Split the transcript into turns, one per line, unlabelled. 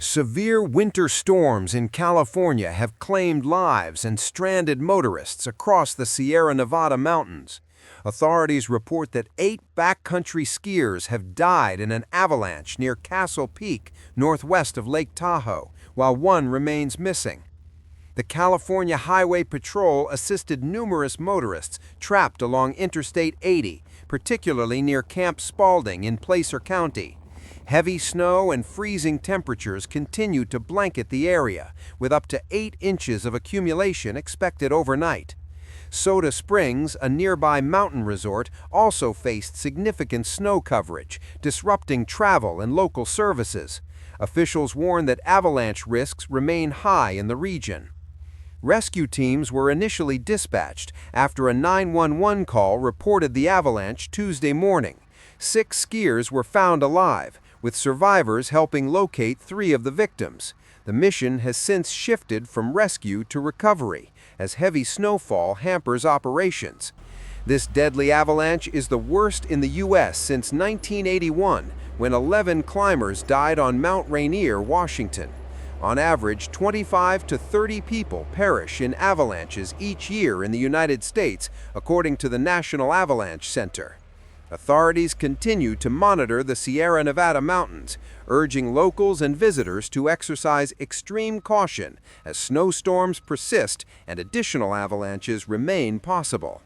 Severe winter storms in California have claimed lives and stranded motorists across the Sierra Nevada mountains. Authorities report that 8 backcountry skiers have died in an avalanche near Castle Peak, northwest of Lake Tahoe, while one remains missing. The California Highway Patrol assisted numerous motorists trapped along Interstate 80, particularly near Camp Spalding in Placer County. Heavy snow and freezing temperatures continue to blanket the area, with up to 8 inches of accumulation expected overnight. Soda Springs, a nearby mountain resort, also faced significant snow coverage, disrupting travel and local services. Officials warn that avalanche risks remain high in the region. Rescue teams were initially dispatched after a 911 call reported the avalanche Tuesday morning. 6 skiers were found alive, with survivors helping locate 3 of the victims. The mission has since shifted from rescue to recovery, as heavy snowfall hampers operations. This deadly avalanche is the worst in the U.S. since 1981, when 11 climbers died on Mount Rainier, Washington. On average, 25 to 30 people perish in avalanches each year in the United States, according to the National Avalanche Center. Authorities continue to monitor the Sierra Nevada mountains, urging locals and visitors to exercise extreme caution as snowstorms persist and additional avalanches remain possible.